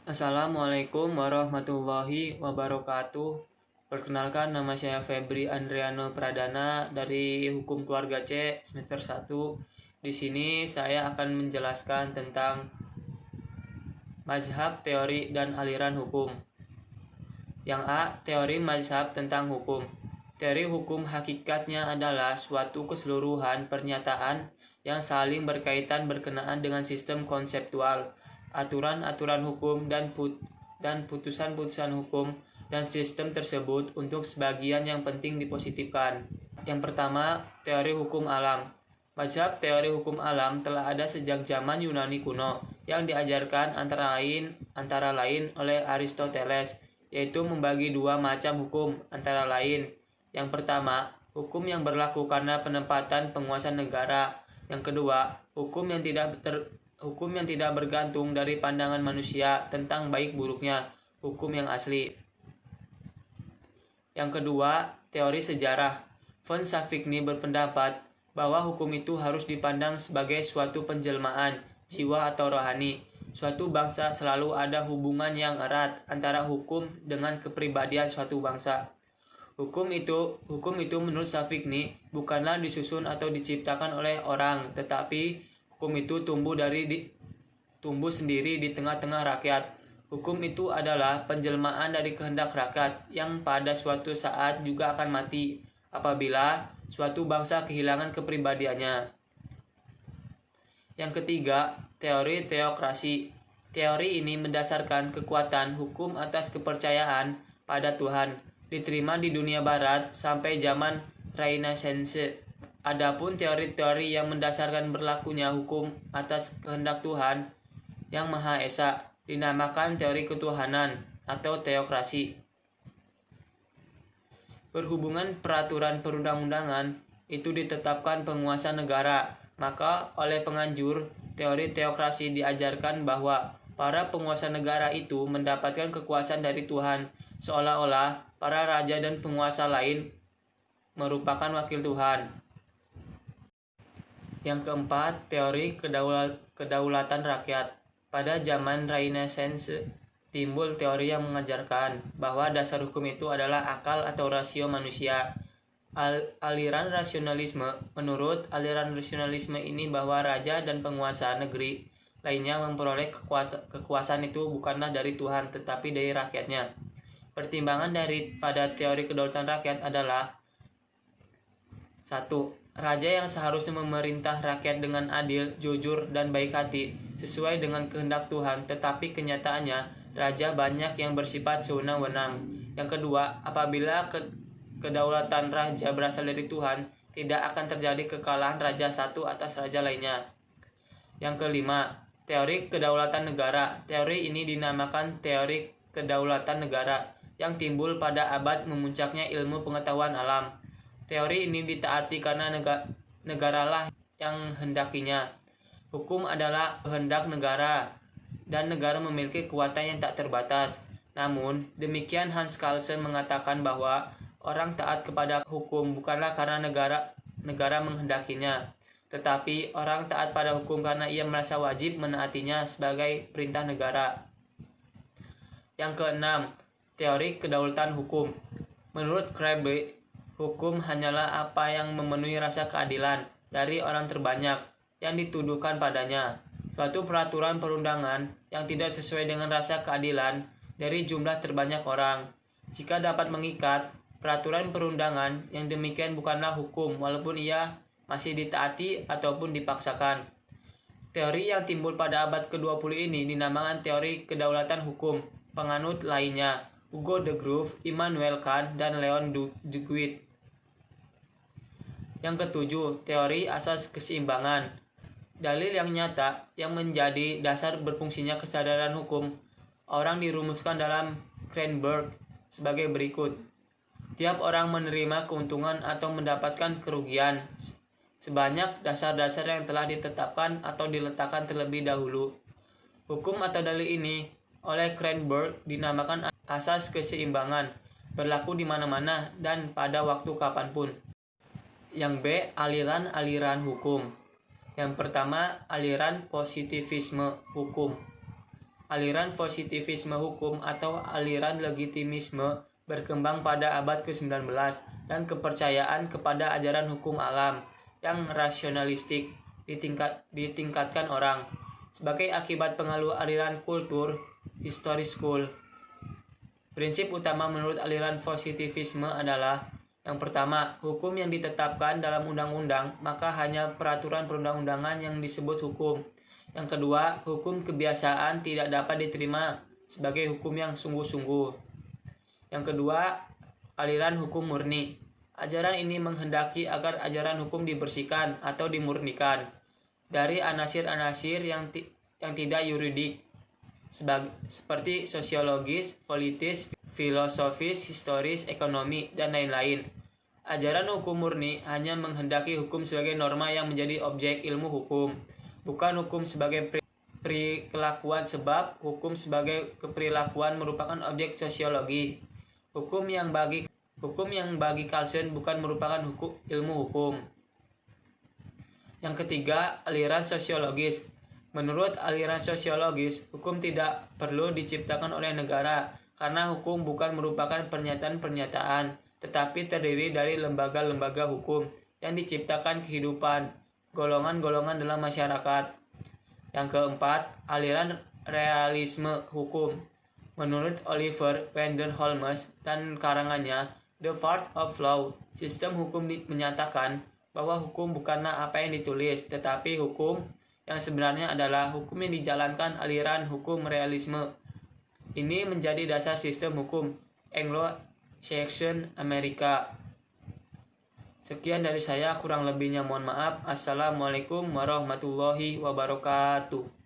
Assalamualaikum warahmatullahi wabarakatuh. Perkenalkan, nama saya Febri Andriano Pradana dari Hukum Keluarga C semester 1. Di sini saya akan menjelaskan tentang mazhab, teori, dan aliran hukum. Yang A. Teori mazhab tentang hukum. Teori hukum hakikatnya adalah suatu keseluruhan pernyataan yang saling berkaitan berkenaan dengan sistem konseptual, aturan-aturan hukum, dan putusan-putusan hukum dan sistem tersebut untuk sebagian yang penting dipositifkan. Yang pertama, teori hukum alam. Mazhab teori hukum alam telah ada sejak zaman Yunani kuno yang diajarkan antara lain oleh Aristoteles, yaitu membagi dua macam hukum antara lain. Yang pertama, hukum yang berlaku karena penempatan penguasa negara. Yang kedua, hukum yang tidak bergantung dari pandangan manusia tentang baik buruknya, hukum yang asli. Yang kedua, teori sejarah. Von Savigny berpendapat bahwa hukum itu harus dipandang sebagai suatu penjelmaan jiwa atau rohani. Suatu bangsa selalu ada hubungan yang erat antara hukum dengan kepribadian suatu bangsa. Hukum itu menurut Savigny bukanlah disusun atau diciptakan oleh orang, tetapi hukum itu tumbuh sendiri di tengah-tengah rakyat. Hukum itu adalah penjelmaan dari kehendak rakyat yang pada suatu saat juga akan mati apabila suatu bangsa kehilangan kepribadiannya. Yang ketiga, teori teokrasi. Teori ini mendasarkan kekuatan hukum atas kepercayaan pada Tuhan, diterima di dunia barat sampai zaman Renaissance. Adapun teori-teori yang mendasarkan berlakunya hukum atas kehendak Tuhan yang Maha Esa dinamakan teori ketuhanan atau teokrasi. Berhubungan peraturan perundang-undangan itu ditetapkan penguasa negara, maka oleh penganjur teori teokrasi diajarkan bahwa para penguasa negara itu mendapatkan kekuasaan dari Tuhan, seolah-olah para raja dan penguasa lain merupakan wakil Tuhan. Yang keempat, teori kedaulatan rakyat. Pada zaman Renaissance, timbul teori yang mengajarkan bahwa dasar hukum itu adalah akal atau rasio manusia. Menurut aliran rasionalisme ini bahwa raja dan penguasa negeri lainnya memperoleh kekuasaan itu bukanlah dari Tuhan tetapi dari rakyatnya. Pertimbangan pada teori kedaulatan rakyat adalah 1. Raja yang seharusnya memerintah rakyat dengan adil, jujur, dan baik hati sesuai dengan kehendak Tuhan, tetapi kenyataannya raja banyak yang bersifat sewenang-wenang. Yang kedua, apabila kedaulatan raja berasal dari Tuhan, tidak akan terjadi kekalahan raja satu atas raja lainnya. Yang kelima, teori kedaulatan negara. Teori ini dinamakan teori kedaulatan negara yang timbul pada abad memuncaknya ilmu pengetahuan alam. Teori ini ditaati karena negaralah yang hendakinya. Hukum adalah kehendak negara, dan negara memiliki kekuatan yang tak terbatas. Namun, demikian Hans Kelsen mengatakan bahwa orang taat kepada hukum bukanlah karena negara menghendakinya, tetapi orang taat pada hukum karena ia merasa wajib menaatinya sebagai perintah negara. Yang keenam, teori kedaulatan hukum. Menurut Krabbe, hukum hanyalah apa yang memenuhi rasa keadilan dari orang terbanyak yang dituduhkan padanya. Suatu peraturan perundangan yang tidak sesuai dengan rasa keadilan dari jumlah terbanyak orang. Jika dapat mengikat, peraturan perundangan yang demikian bukanlah hukum walaupun ia masih ditaati ataupun dipaksakan. Teori yang timbul pada abad ke-20 ini dinamakan teori kedaulatan hukum. Penganut lainnya, Hugo de Groove, Immanuel Kant, dan Leon Duguid. Yang ketujuh, teori asas keseimbangan. Dalil yang nyata yang menjadi dasar berfungsinya kesadaran hukum orang dirumuskan dalam Cranberg sebagai berikut. Tiap orang menerima keuntungan atau mendapatkan kerugian sebanyak dasar-dasar yang telah ditetapkan atau diletakkan terlebih dahulu. Hukum atau dalil ini oleh Cranberg dinamakan asas keseimbangan, berlaku di mana-mana dan pada waktu kapanpun. Yang B, aliran-aliran hukum. Yang pertama, aliran positivisme hukum. Aliran positivisme hukum atau aliran legitimisme berkembang pada abad ke-19 dan kepercayaan kepada ajaran hukum alam yang rasionalistik ditingkatkan orang. Sebagai akibat pengaruh aliran kultur historis school, prinsip utama menurut aliran positivisme adalah: yang pertama, hukum yang ditetapkan dalam undang-undang, maka hanya peraturan perundang-undangan yang disebut hukum. Yang kedua, hukum kebiasaan tidak dapat diterima sebagai hukum yang sungguh-sungguh. Yang kedua, aliran hukum murni. Ajaran ini menghendaki agar ajaran hukum dibersihkan atau dimurnikan dari anasir-anasir yang tidak yuridik, seperti sosiologis, politis, filosofis, historis, ekonomi, dan lain-lain. Ajaran hukum murni hanya menghendaki hukum sebagai norma yang menjadi objek ilmu hukum, bukan hukum sebagai perilakuan, sebab hukum sebagai keperilakuan merupakan objek sosiologi. Hukum yang bagi Carlsen bukan merupakan ilmu hukum. Yang ketiga, aliran sosiologis. Menurut aliran sosiologis, hukum tidak perlu diciptakan oleh negara, karena hukum bukan merupakan pernyataan-pernyataan, tetapi terdiri dari lembaga-lembaga hukum yang diciptakan kehidupan golongan-golongan dalam masyarakat. Yang keempat, aliran realisme hukum. Menurut Oliver Wendell Holmes dan karangannya The Part of Law, sistem hukum menyatakan bahwa hukum bukanlah apa yang ditulis, tetapi hukum yang sebenarnya adalah hukum yang dijalankan aliran hukum realisme. Ini menjadi dasar sistem hukum Anglo-Saxon Amerika. Sekian dari saya, kurang lebihnya mohon maaf. Assalamualaikum warahmatullahi wabarakatuh.